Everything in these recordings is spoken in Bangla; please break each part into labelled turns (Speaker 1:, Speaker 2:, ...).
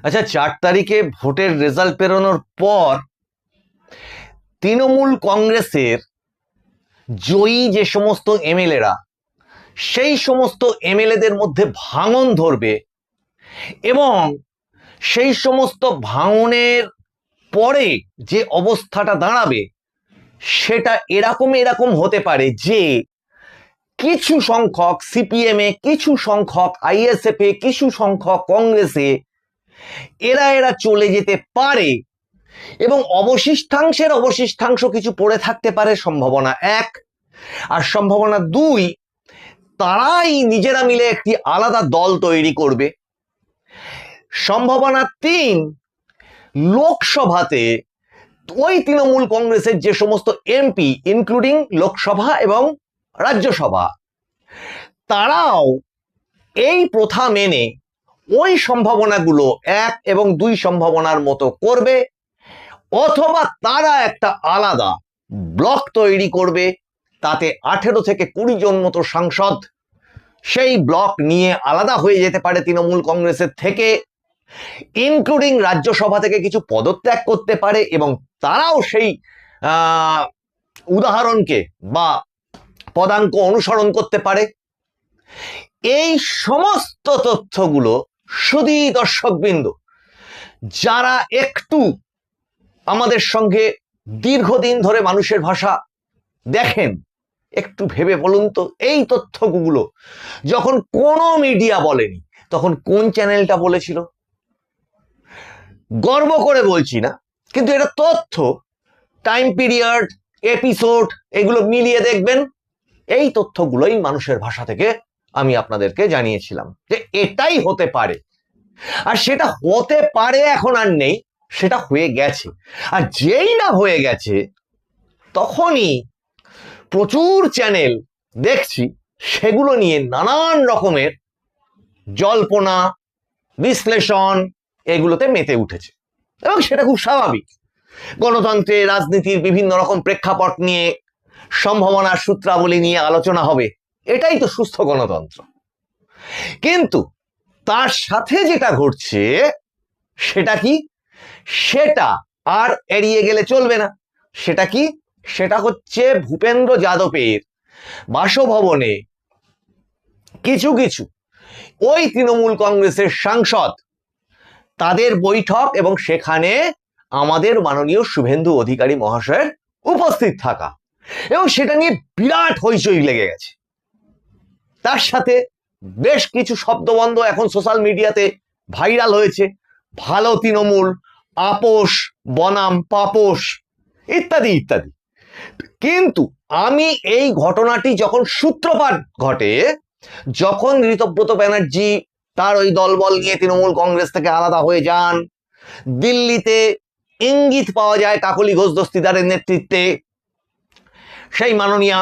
Speaker 1: আচ্ছা, 4 তারিখে ভোটের রেজাল্ট বেরোনোর পর তৃণমূল কংগ্রেসের জয়ী যে সমস্ত এমএলএরা, সেই সমস্ত এমএলএদের মধ্যে ভাঙন ধরবে এবং সেই সমস্ত ভাঙনের পরে যে অবস্থাটা দাঁড়াবে সেটা এরকম হতে পারে যে কিছু সংখ্যক সিপিএমে, কিছু সংখ্যক আইএসএফে, কিছু সংখ্যক কংগ্রেসে এরা চলে যেতে পারে এবং অবশিষ্টাংশ কিছু পড়ে থাকতে পারে। সম্ভাবনা 1। আর সম্ভাবনা 2, তারাই নিজেরা মিলে একটি আলাদা দল তৈরি করবে। সম্ভাবনা 3, লোকসভাতে ওই তৃণমূল কংগ্রেসের যে সমস্ত এমপি, ইনক্লুডিং লোকসভা এবং রাজ্যসভা, তারাও এই প্রথা মেনে ওই সম্ভাবনাগুলো 1 এবং 2 সম্ভাবনার মতো করবে, অথবা তারা একটা আলাদা ব্লক তৈরি করবে, তাতে 18 থেকে 20 জন মতো সাংসদ সেই ব্লক নিয়ে আলাদা হয়ে যেতে পারে তৃণমূল কংগ্রেসের থেকে, ইনক্লুডিং রাজ্যসভা থেকে কিছু পদত্যাগ করতে পারে এবং তারাও সেই উদাহরণকে বা পদাঙ্ক অনুসরণ করতে পারে। এই সমস্ত তথ্যগুলো শুধু দর্শকবৃন্দ যারা একটু আমাদের সঙ্গে দীর্ঘদিন ধরে মানুষের ভাষা দেখেন, একটু ভেবে বলুন তো, এই তথ্যগুলো যখন কোনো মিডিয়া বলেনি তখন কোন চ্যানেলটা বলেছিল? গর্ব করে বলছি না, কিন্তু এটা তথ্য, টাইম পিরিয়ড, এপিসোড, এগুলো মিলিয়ে দেখবেন। এই তথ্যগুলোই মানুষের ভাষা থেকে আমি আপনাদেরকে জানিয়েছিলাম যে এটাই হতে পারে। আর সেটা হতে পারে এখন আর নেই, সেটা হয়ে গেছে। আর যেই না হয়ে গেছে তখনই প্রচুর চ্যানেল দেখছি সেগুলো নিয়ে নানান রকমের জল্পনা, বিশ্লেষণ এগুলোতে মেতে উঠেছে এবং সেটা খুব স্বাভাবিক। গণতন্ত্রে রাজনীতির বিভিন্ন রকম প্রেক্ষাপট নিয়ে, সম্ভাবনার সূত্রাবলী নিয়ে আলোচনা হবে, এটাই তো সুস্থ গণতন্ত্র। কিন্তু তার সাথে যেটা ঘটছে সেটা কি? সেটা আর এড়িয়ে গেলে চলবে না। সেটা কি? সেটা হচ্ছে ভূপেন্দ্র যাদবের বাসভবনে কিছু কিছু ওই তৃণমূল কংগ্রেসের সাংসদ, তাদের বৈঠক এবং সেখানে আমাদের মাননীয় শুভেন্দু অধিকারী মহাশয়ের উপস্থিত থাকা, এবং সেটা নিয়ে বিরাট হইচই লেগে গেছে। তার সাথে বেশ কিছু শব্দবন্ধ এখন সোশ্যাল মিডিয়াতে ভাইরাল হয়েছে, ভালো তৃণমূল, আপোষ বনাম পাপোশ, ইত্যাদি ইত্যাদি। কিন্তু আমি এই ঘটনাটি যখন সূত্রপাত ঘটে, যখন ঋতব্রত ব্যানার্জি তার ওই দলবল নিয়ে তৃণমূল কংগ্রেস থেকে আলাদা হয়ে যান, দিল্লিতে ইঙ্গিত পাওয়া যায় কাকলি ঘোষ দস্তিদারের নেতৃত্বে সেই মাননীয়া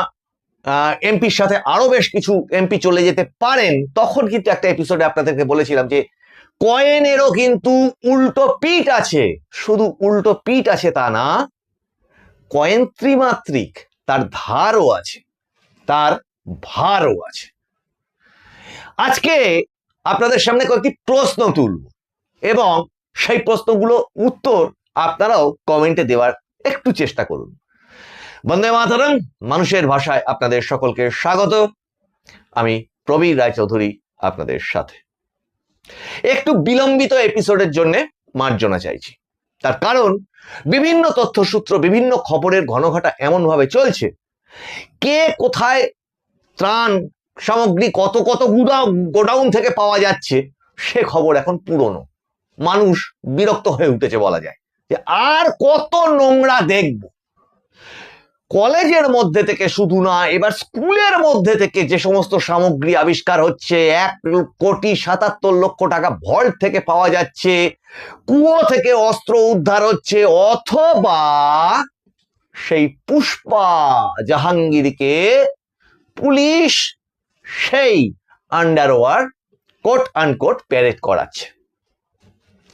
Speaker 1: এমপির সাথে আরো বেশ কিছু এমপি চলে যেতে পারেন, তখন কিন্তু একটা এপিসোডে আপনাদেরকে বলেছিলাম যে কয়েনেরও কিন্তু উল্টো পিঠ আছে। শুধু উল্টো পিঠ আছে তা না, কয়েন ত্রিমাত্রিক, তার ধারও আছে, তার ভারও আছে। আজকে আপনাদের সামনে কয়েকটি প্রশ্ন তুলব এবং সেই প্রশ্নগুলো উত্তর আপনারাও কমেন্টে দেওয়ার একটু চেষ্টা করুন। বন্দে মাতরম, মানুষের ভাষায় আপনাদের সকলকে স্বাগত। আমি প্রবীর রায়চৌধুরী আপনাদের সাথে। একটু বিলম্বিত এপিসোডের জন্য মার্জনা চাইছি। তার কারণ বিভিন্ন তথ্যসূত্র, বিভিন্ন খবরের ঘনঘটা এমনভাবে চলছে, কে কোথায় ত্রাণ সামগ্রী কত কত গোডাউন থেকে পাওয়া যাচ্ছে সে খবর এখন পুরনো। মানুষ বিরক্ত হয়ে উঠেছে বলা যায়, যে আর কত নোংরা দেখব। কলেজের মধ্যে থেকে শুধু না, এবার স্কুলের মধ্যে থেকে যে সমস্ত সামগ্রী আবিষ্কার হচ্ছে, 1,77,00,000 টাকা ভল্ট থেকে পাওয়া যাচ্ছে, কুয়ো থেকে অস্ত্র উদ্ধার হচ্ছে, অথবা সেই পুষ্পা জাহাঙ্গীরকে পুলিশ সেই আন্ডারওয়ার কোট আনকোট প্যারেড করাচ্ছে,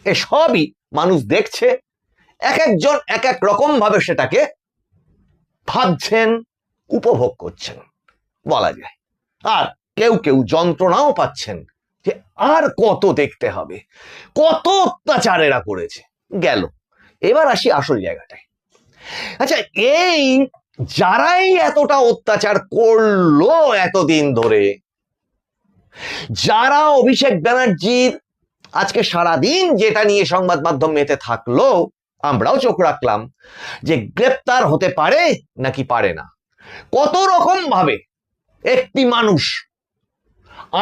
Speaker 1: এসবই মানুষ দেখছে। এক একজন এক এক রকম ভাবে সেটাকে ভাবছেন, উপভোগ করছেন বলা যায়। আর কেউ কেউ যন্ত্রণাও পাচ্ছেন যে আর কত দেখতে হবে, কত অত্যাচার এরা করেছে। গেল, এবার আসি আসল জায়গাটায়। আচ্ছা, এই যারাই এতটা অত্যাচার করলো এতদিন ধরে, যারা অভিষেক ব্যানার্জির আজকে সারাদিন যেটা নিয়ে সংবাদ মাধ্যম মেতে থাকলো, আমরাও চোখ রাখলাম যে গ্রেপ্তার হতে পারে নাকি পারে না, কত রকম ভাবে একটি মানুষ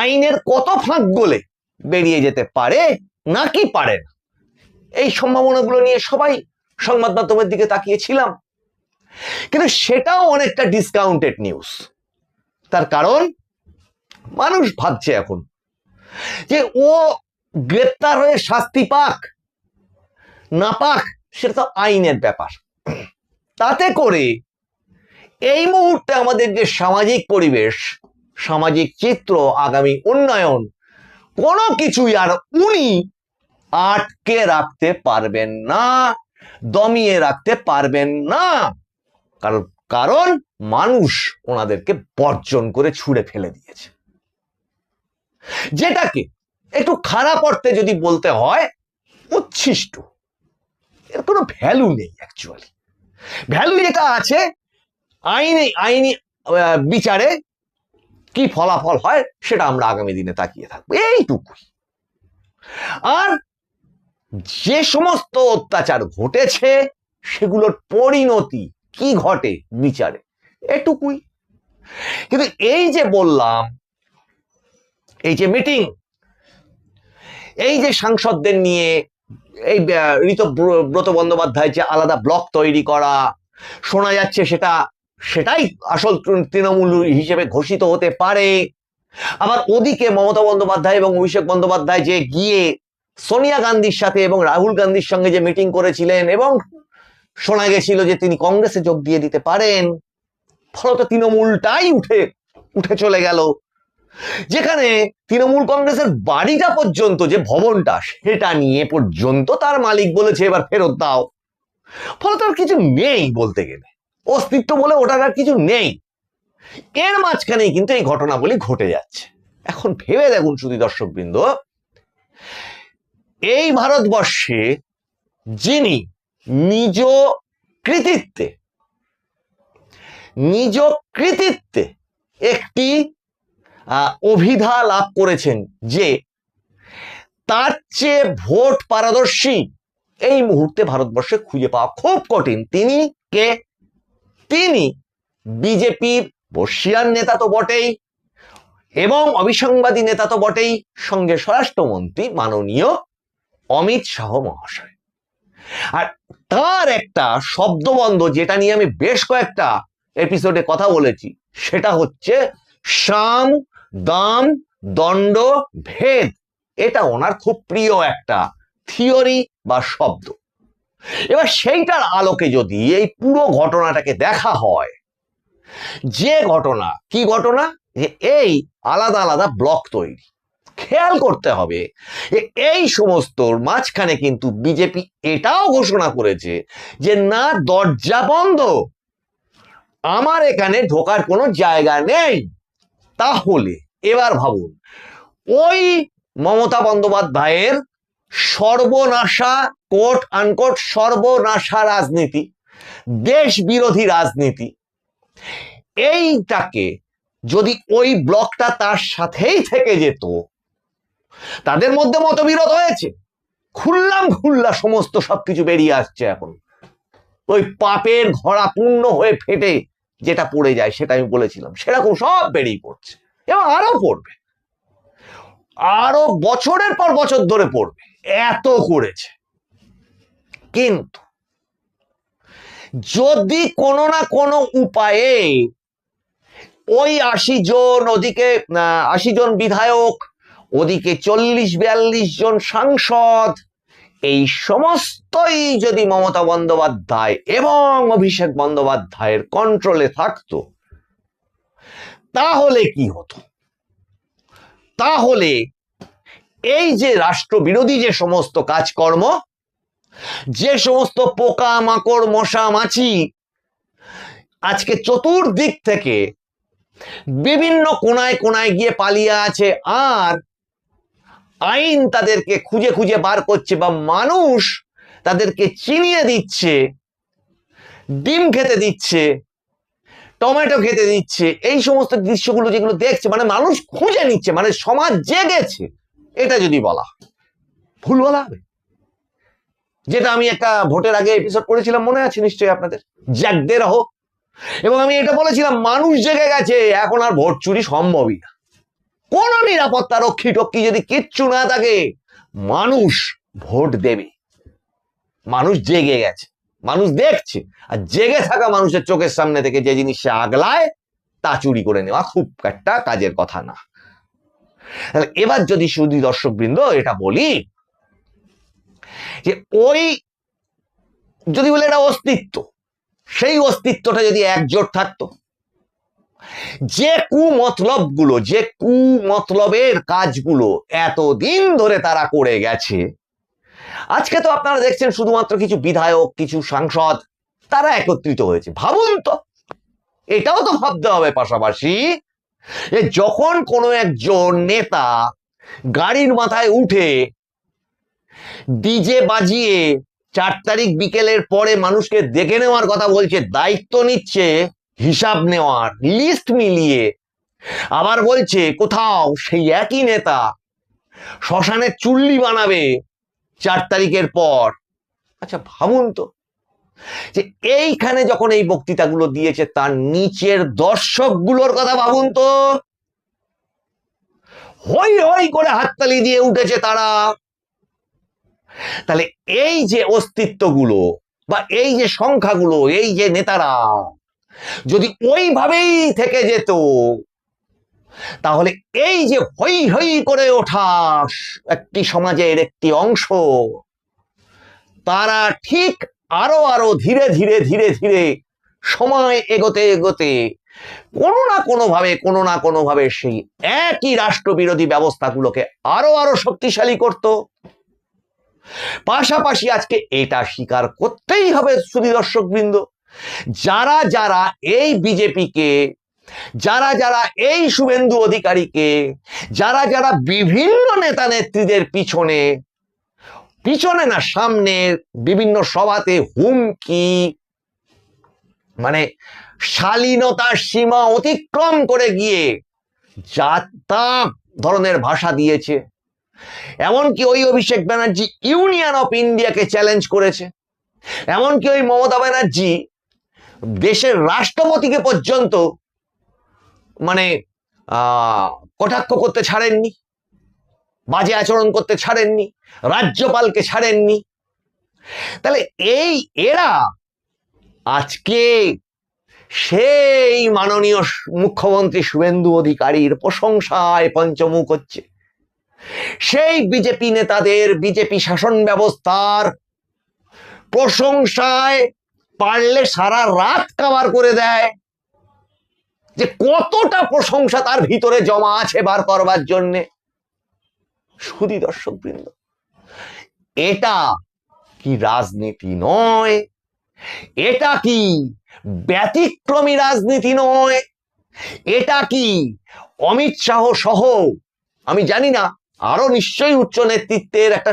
Speaker 1: আইনের কত ফাঁক গলে বেরিয়ে যেতে পারে নাকি পারে না, এই সম্ভাবনাগুলো নিয়ে সবাই সংবাদ মাধ্যমের দিকে তাকিয়েছিলাম। কিন্তু সেটাও অনেকটা ডিসকাউন্টেড নিউজ। তার কারণ মানুষ ভাবছে এখন যে ও গ্রেপ্তার হয়ে শাস্তি পাক না পাক সেটা তো আইনের ব্যাপার। তাতে করে এই মুহূর্তে আমাদের যে সামাজিক পরিবেশ, সামাজিক চিত্র, আগামী উন্নয়ন, কোনো কিছুই আর উনি আটকে রাখতে পারবেন না, দমিয়ে রাখতে পারবেন না। কারণ মানুষ ওনাদেরকে বর্জন করে ছুঁড়ে ফেলে দিয়েছে, যেটাকে একটু খারাপ অর্থে যদি বলতে হয় উচ্ছিষ্ট। এর কোনো ভ্যালু নেই। অ্যাকচুয়ালি ভ্যালু যেটা আছে আইনি বিচারে কি ফলাফল হয় সেটা আমরা আগামী দিনে তাকিয়ে থাকবো, এইটুকুই। আর যে সমস্ত অত্যাচার ঘটেছে সেগুলোর পরিণতি কি ঘটে বিচারে, এটুকুই। কিন্তু এই যে বললাম, এই যে মিটিং, এই যে সাংসদদের নিয়ে এই ঋতব্রত বন্দ্যোপাধ্যায় যে আলাদা ব্লক তৈরি করা, শোনা যাচ্ছে সেটাই আসল তৃণমূল হিসেবে ঘোষিত হতে পারে। আবার ওদিকে মমতা বন্দ্যোপাধ্যায় এবং অভিষেক বন্দ্যোপাধ্যায় যে গিয়ে সোনিয়া গান্ধীর সাথে এবং রাহুল গান্ধীর সঙ্গে যে মিটিং করেছিলেন এবং শোনা গেছিল যে তিনি কংগ্রেসে যোগ দিয়ে দিতে পারেন, ফলত তৃণমূলটাই উঠে চলে গেল, যেখানে তৃণমূল কংগ্রেসের বাড়িটা পর্যন্ত, যে ভবনটা, সেটা নিয়ে পর্যন্ত তার মালিক বলেছে এবার ফেরত দাও। ফলত আর কিছু নেই, বলতে গেলে অস্তিত্ব বলে ওটার আর কিছু নেই। এর মাঝখানেই কিন্তু এই ঘটনাগুলি ঘটে যাচ্ছে। এখন ভেবে দেখুন শুধু দর্শকবৃন্দ, এই ভারতবর্ষে যিনি নিজ কৃতিত্বে একটি অভিধা লাভ করেছেন যে তার চেয়ে ভোট পারদর্শী এই মুহূর্তে ভারতবর্ষে খুঁজে পাওয়া খুব কঠিন। তিনি কে? তিনি বিজেপির বর্ষিয়ান নেতা তো বটেই এবং অবিসংবাদী নেতা তো বটেই, সঙ্গে স্বরাষ্ট্রমন্ত্রী মাননীয় অমিত শাহ মহাশয়। আর তার একটা শব্দবন্ধ, যেটা নিয়ে আমি বেশ কয়েকটা এপিসোডে কথা বলেছি, সেটা হচ্ছে সাম দাম দণ্ড ভেদ। এটা ওনার খুব প্রিয় একটা থিওরি বা শব্দ। এবার সেইটার আলোকে যদি এই পুরো ঘটনাটাকে দেখা হয়, যে ঘটনা, কি ঘটনা, যে এই আলাদা আলাদা ব্লক তৈরি, খেয়াল করতে হবে এই সমস্ত মাঝখানে কিন্তু বিজেপি এটাও ঘোষণা করেছে যে না, দরজা বন্ধ, আমার এখানে ঢোকার কোনো জায়গা নেই। তাহলে এবার ভাবুন, ওই মমতা বন্দ্যোপাধ্যায়ের সর্বনাশা, কোট আনকোট সর্বনাশা রাজনীতি, দেশ বিরোধী রাজনীতি, এইটাকে যদি ওই ব্লকটা তার সাথেই থেকে যেত, তাদের মধ্যে মতবিরোধ হয়েছে, খুল্লা সমস্ত সবকিছু বেরিয়ে আসছে এখন, ওই পাপের ঘড়া পূর্ণ হয়ে ফেটে যেটা পড়ে যায়, সেটা আমি বলেছিলাম, সেরকম সব বেরিয়ে পড়ছে এবং আরো পড়বে, আরো বছরের পর বছর ধরে পড়বে, এত করেছে। কিন্তু যদি কোনো না কোনো উপায়ে ওই 80 জন, ওদিকে 80 জন বিধায়ক, ওদিকে 40-42 জন সাংসদ, এই সমস্তই যদি মমতা বন্দ্যোপাধ্যায় এবং অভিষেক বন্দ্যোপাধ্যায়ের কন্ট্রোলে থাকতো, তাহলে কি হতো? তাহলে এই যে রাষ্ট্রবিরোধী যে সমস্ত কাজকর্ম, যে সমস্ত পোকা মাকড় মশা মাছি আজকে চতুর্দিক থেকে বিভিন্ন কোনায় কোনায় গিয়ে পালিয়ে আছে আর আইন তাদেরকে খুঁজে খুঁজে বার করছে বা মানুষ তাদেরকে চিনিয়ে দিচ্ছে, ডিম খেতে দিচ্ছে, টমেটো খেতে দিচ্ছে, এই সমস্ত দৃশ্যগুলো যেগুলো দেখছে, মানে মানুষ খুঁজে নিচ্ছে, মানে সমাজ জেগেছে, এটা যদি বলা ভুল বলা হবে? যেটা আমি একটা ভোটের আগে এপিসোড করেছিলাম, মনে আছে নিশ্চয়ই আপনাদের, জাগতে রহো, এবং আমি এটা বলেছিলাম মানুষ জেগে গেছে, এখন আর ভোট চুরি সম্ভবই না। কোন নিরাপত্তা রক্ষী টক্ষী যদি কিচ্ছু না থাকে, মানুষ ভোট দেবে। মানুষ জেগে গেছে, মানুষ দেখছে, আর জেগে থাকা মানুষের চোখের সামনে থেকে যে জিনিস সে আগলায় তা চুরি করে নেওয়া খুব একটা কাজের কথা না। এবার যদি শুধু দর্শক বৃন্দ এটা বলি যে ওই যদি বলে এটা অস্তিত্ব, সেই অস্তিত্বটা যদি একজোট থাকতো, যে কুমতলবগুলো, যে কুমতলবের কাজগুলো এতদিন ধরে তারা করে গেছে, আজকে তো আপনারা দেখছেন শুধুমাত্র কিছু বিধায়ক, কিছু সাংসদ তারা একত্রিত হয়েছে। ভাবুন তো, এটাও তো ভাবতে হবে পাশাপাশি, যখন কোনো একজন নেতা গাড়ির মাথায় উঠে ডিজে বাজিয়ে 4 তারিখ বিকেলের পরে মানুষকে দেখে নেওয়ার কথা বলছে, দায়িত্ব নিচ্ছে, হিসাব নেওয়ার লিস্ট মিলিয়ে, আবার বলছে কোথাও সেই একই নেতা শ্মশানের চুল্লি বানাবে 4 তারিখের পর। আচ্ছা ভাবুন তো, যে এইখানে যখন এই বক্তৃতাগুলো দিয়েছে, তার নিচের দর্শকগুলোর কথা ভাবুন তো, হই হই করে হাততালি দিয়ে উঠেছে তারা। তাহলে এই যে অস্তিত্বগুলো বা এই যে সংখ্যাগুলো, এই যে নেতারা যদি ওইভাবেই থেকে যেত, তাহলে এই যে হই হই করে ওঠা একটি সমাজের একটি অংশ, তারা ঠিক আরো আরো ধীরে ধীরে ধীরে ধীরে সময় এগোতে এগোতে কোনো না কোনোভাবে সেই একই রাষ্ট্রবিরোধী ব্যবস্থাগুলোকে আরো আরো শক্তিশালী করত। পাশাপাশি আজকে এটা স্বীকার করতেই হবে শুধু দর্শকবৃন্দ, যারা যারা এই বিজেপিকে, যারা যারা এই শুভেন্দু অধিকারীকে, যারা যারা বিভিন্ন নেতা নেত্রীদের পিছনে না সামনে বিভিন্ন সভাতে হুমকি, মানে শালীনতার সীমা অতিক্রম করে গিয়ে যা তা ধরনের ভাষা দিয়েছে, এমনকি ওই অভিষেক ব্যানার্জি ইউনিয়ন অফ ইন্ডিয়াকে চ্যালেঞ্জ করেছে, এমনকি ওই মমতা ব্যানার্জি দেশের রাষ্ট্রপতিকে পর্যন্ত মানে কটাক্ষ করতে ছাড়েননি, বাজে আচরণ করতে ছাড়েননি, রাজ্যপালকে ছাড়েননি। তাহলে এরা আজকে সেই মাননীয় মুখ্যমন্ত্রী শুভেন্দু অধিকারীর প্রশংসায় পঞ্চমুখ হচ্ছে, সেই বিজেপি নেতাদের, বিজেপি শাসন ব্যবস্থার প্রশংসায় পারলে সারা রাত কাবার করে দেয়, যে কতটা প্রশংসা তার ভিতরে জমা আছে বার করবার জন্যে। শুধু দর্শকবৃন্দ, এটা কি রাজনীতি নয়? এটা কি ব্যতিক্রমী রাজনীতি নয়? এটা কি অমিত শাহ সহ আমি জানি না আরো নিশ্চয়ই উচ্চ নেতৃত্বের একটা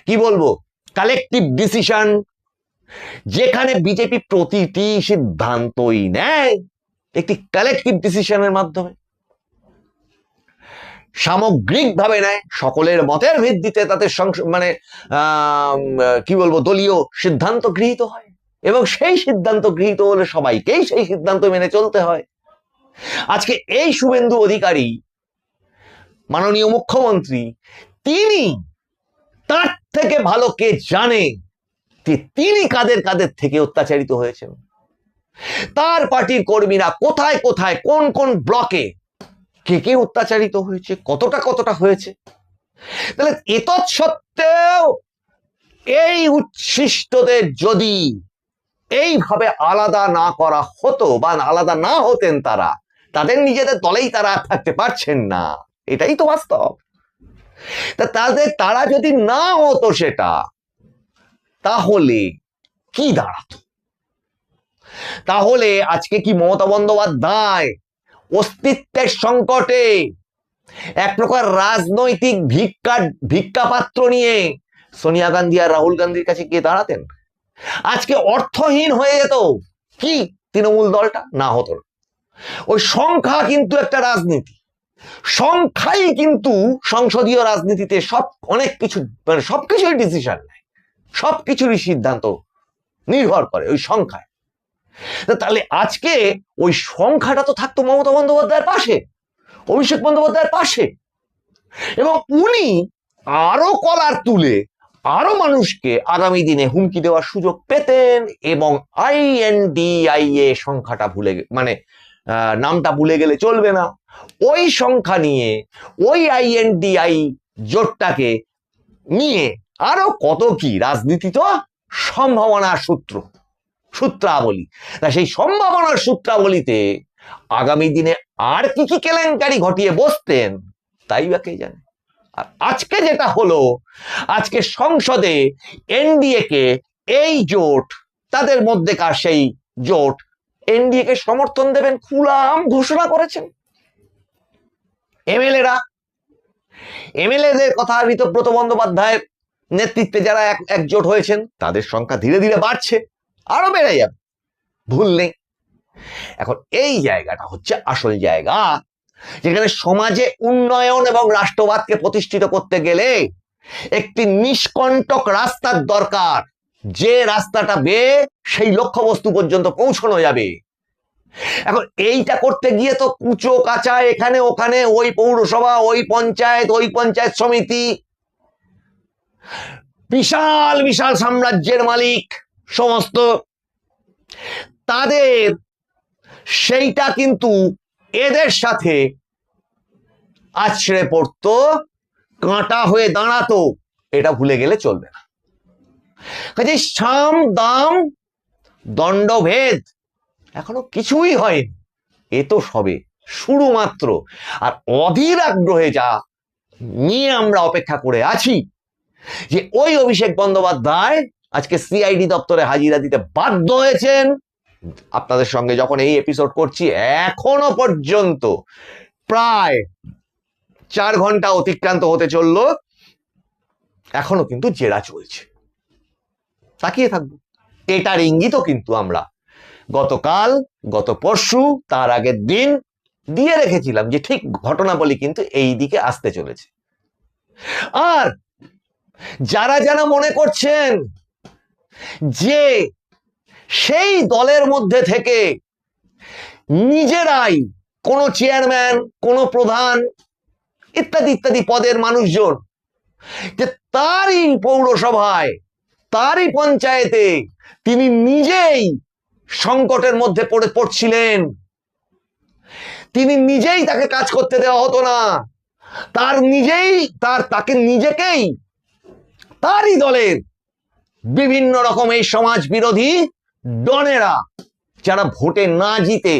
Speaker 1: কি বলবো কালেকটিভ ডিসিশন, যেখানে বিজেপি প্রতিটি সিদ্ধান্তই নেয় একটি কালেকটিভ ডিসিশনের মাধ্যমে, সামগ্রিকভাবে নেয়, সকলের মতের ভিত্তিতে তাতে মানে কি বলবো দলীয় সিদ্ধান্ত গৃহীত হয়, এবং সেই সিদ্ধান্ত গৃহীত হলে সবাইকেই সেই সিদ্ধান্ত মেনে চলতে হয়। আজকে এই শুভেন্দু অধিকারী মাননীয় মুখ্যমন্ত্রী, তিনি তার থেকে ভালো কে জানে যে তিনি কাদের কাদের থেকে অত্যাচারিত হয়েছেন, তার পার্টির কর্মীরা কোথায় কোথায় কোন কোন ব্লকে কে কে অত্যাচারিত হয়েছে, কতটা হয়েছে। তাহলে এতৎসত্ত্বেও এই উচ্ছিষ্টদের যদি এইভাবে আলাদা না করা হতো বা আলাদা না হতেন, তারা তাদের নিজেদের দলেই তারা থাকতে পারছেন না, এটাই তো বাস্তব। তারা যদি না হতো সেটা, তাহলে কি দাঁড়াতো? তাহলে আজকে কি মমতা বন্দ্যোপাধ্যায় অস্তিত্বের সংকটে এক প্রকার রাজনৈতিক ভিক্ষাপাত্র নিয়ে সোনিয়া গান্ধী আর রাহুল গান্ধীর কাছে গিয়ে দাঁড়াতেন, আজকে অর্থহীন হয়ে যেত কি তৃণমূল দলটা? না হতো। ওই সংখ্যা কিন্তু একটা রাজনীতি, সংখ্যাই কিন্তু সংসদীয় রাজনীতিতে অনেক কিছু মানে সবকিছুর ডিসিশন নেয়, সবকিছুরই সিদ্ধান্ত নির্ভর করে ওই সংখ্যায়। তাহলে আজকে ওই সংখ্যাটা তো থাকতো মমতা বন্দ্যোপাধ্যায়ের পাশে, অভিষেক বন্দ্যোপাধ্যায়ের পাশে, এবং উনি আরো কলার তুলে আরো মানুষকে আগামী দিনে হুমকি দেওয়ার সুযোগ পেতেন, এবং INDIA সংখ্যাটা মানে নামটা ভুলে গেলে চলবে না। ওই সংখ্যা নিয়ে ওই INDI জোটটাকে নিয়ে আরো কত কি রাজনীতি তো সম্ভাবনার সূত্রাবলী। তা সেই সম্ভাবনার সূত্রাবলীতে আগামী দিনে আর কি কি কেলেঙ্কারি ঘটিয়ে বসতেন তাই বা কে জানে। আর আজকে যেটা হলো, আজকে সংসদে NDA কে এই জোট, তাদের মধ্যেকার সেই জোট NDA কে সমর্থন দেবেন খুলাম ঘোষণা করেছেন। এমএলএদের কথা ঋতব্রত বন্দ্যোপাধ্যায়ের নেতৃত্বে যারা একজোট হয়েছেন তাদের সংখ্যা ধীরে ধীরে বাড়ছে, আরো বেড়ে যাবে, ভুল নেই। এখন এই জায়গাটা হচ্ছে আসল জায়গা, যেখানে সমাজে উন্নয়ন এবং রাষ্ট্রবাদকে প্রতিষ্ঠিত করতে গেলে একটি নিষ্কণ্টক রাস্তার দরকার, যে রাস্তাটা বেয়ে সেই লক্ষ্যবস্তু পর্যন্ত পৌঁছানো যাবে। এখন এইটা করতে গিয়ে তো কুচো কাঁচা এখানে ওখানে, ওই পৌরসভা, ওই পঞ্চায়েত সমিতি, বিশাল বিশাল সাম্রাজ্যের মালিক সমস্ত, তাদের সেইটা কিন্তু এদের সাথে আছড়ে পড়তো, কাঁটা হয়ে দাঁড়াতো, এটা ভুলে গেলে চলবে না। কাজে সাম দাম দণ্ডভেদ এখনো কিছুই হয়নি, এ তো সবে শুরু মাত্র। আর অধীর আগ্রহে যা নিয়ে আমরা অপেক্ষা করে আছি যে ওই অভিষেক বন্দ্যোপাধ্যায় আজকে CID দপ্তরে হাজিরা দিতে বাধ্য হয়েছেন। আপনাদের সঙ্গে যখন এই এপিসোড করছি এখনো পর্যন্ত প্রায় 4 ঘন্টা অতিক্রান্ত হতে চললো, এখনো কিন্তু জেরা চলছে। তাকিয়ে থাকবো। এটার ইঙ্গিতও কিন্তু আমরা গতকাল, গত পরশু, তার আগের দিন দিয়ে রেখেছিলাম যে ঠিক ঘটনাবলী কিন্তু এই দিকে আসতে চলেছে। আর যারা যারা মনে করছেন যে সেই দলের মধ্যে থেকে নিজেরাই কোনো চেয়ারম্যান, কোনো প্রধান ইত্যাদি ইত্যাদি পদের মানুষজন, যে তারই পৌরসভায়, তারই পঞ্চায়েতে তিনি নিজেই সংকটের মধ্যে পড়ছিলেন, তিনি নিজেই তাকে কাজ করতে দেওয়া হতো না, তাকে নিজেকেই তারই দলের বিভিন্ন রকম এই সমাজ বিরোধী ডনেরা, যারা ভোটে না জিতে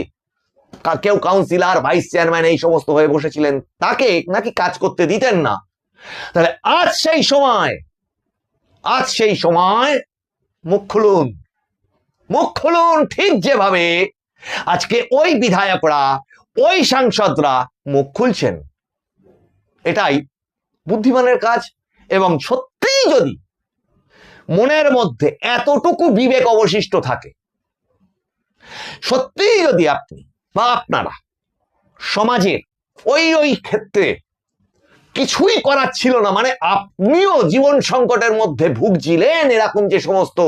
Speaker 1: কেউ কাউন্সিলর, ভাইস চেয়ারম্যান এই সমস্ত হয়ে বসেছিলেন, তাকে নাকি কাজ করতে দিতেন না। তাহলে আজ সেই সময় মুখ খুলুন, ঠিক যেভাবে আজকে ওই বিধায়করা, ওই সাংসদরা মুখ খুলছেন। এটাই বুদ্ধিমানের কাজ। এবং সত্যিই যদি মনের মধ্যে এতটুকু বিবেক অবশিষ্ট থাকে, সত্যিই যদি আপনি বা আপনারা সমাজের ওই ক্ষেত্রে কিছুই করার ছিল না, মানে আপনিও জীবন সংকটের মধ্যে ভুগছিলেন, এরকম যে সমস্ত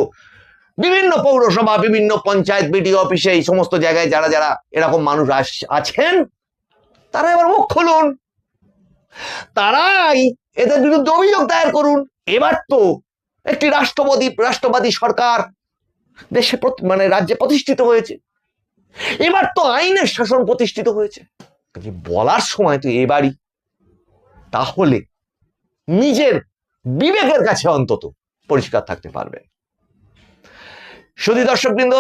Speaker 1: বিভিন্ন পৌরসভা, বিভিন্ন পঞ্চায়েত, BDO অফিসে, এই সমস্ত জায়গায় যারা যারা এরকম মানুষ আছেন, তারা এবার মুখ খুলুন, তারাই এদের বিরুদ্ধে অভিযোগ দায়ের করুন। এবার তো একটি রাষ্ট্রবাদী সরকার দেশে মানে রাজ্যে প্রতিষ্ঠিত হয়েছে, এবার তো আইনের শাসন প্রতিষ্ঠিত হয়েছে, বলার সময় তো এবারই। তাহলে নিজের বিবেকের কাছে অন্তত পরিষ্কার থাকতে পারবেন। শুধু দর্শকবৃন্দ,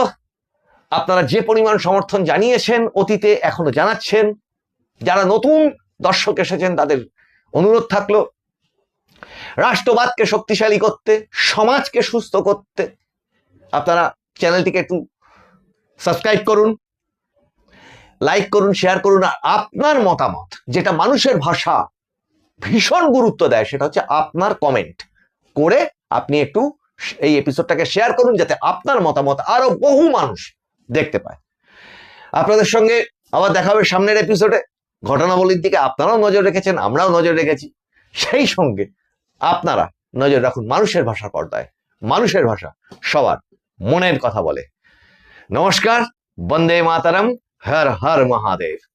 Speaker 1: আপনারা যে পরিমাণ সমর্থন জানিয়েছেন, অতীতে এখনো জানাচ্ছেন, যারা নতুন দর্শক এসেছেন তাদের অনুরোধ থাকলো রাষ্ট্রবাদকে শক্তিশালী করতে, সমাজকে সুস্থ করতে আপনারা চ্যানেলটিকে একটু সাবস্ক্রাইব করুন, লাইক করুন, শেয়ার করুন। আর আপনার মতামত, যেটা মানুষের ভাষা ভীষণ গুরুত্ব দেয়, সেটা হচ্ছে আপনার কমেন্ট করে আপনি একটু এই এপিসোডটাকে শেয়ার করুন, যাতে আপনার মতামত আরো বহু মানুষ দেখতে পায়। আপনাদের সঙ্গে আবার দেখা হবে সামনের এপিসোডে। ঘটনাবলীর দিকে আপনারাও নজর রেখেছেন, আমরাও নজর রেখেছি। সেই সঙ্গে আপনারা নজর রাখুন মানুষের ভাষার পর্দায়। মানুষের ভাষা সবার মনের কথা বলে। নমস্কার, বন্দে মাতারম, হর হর মহাদেব।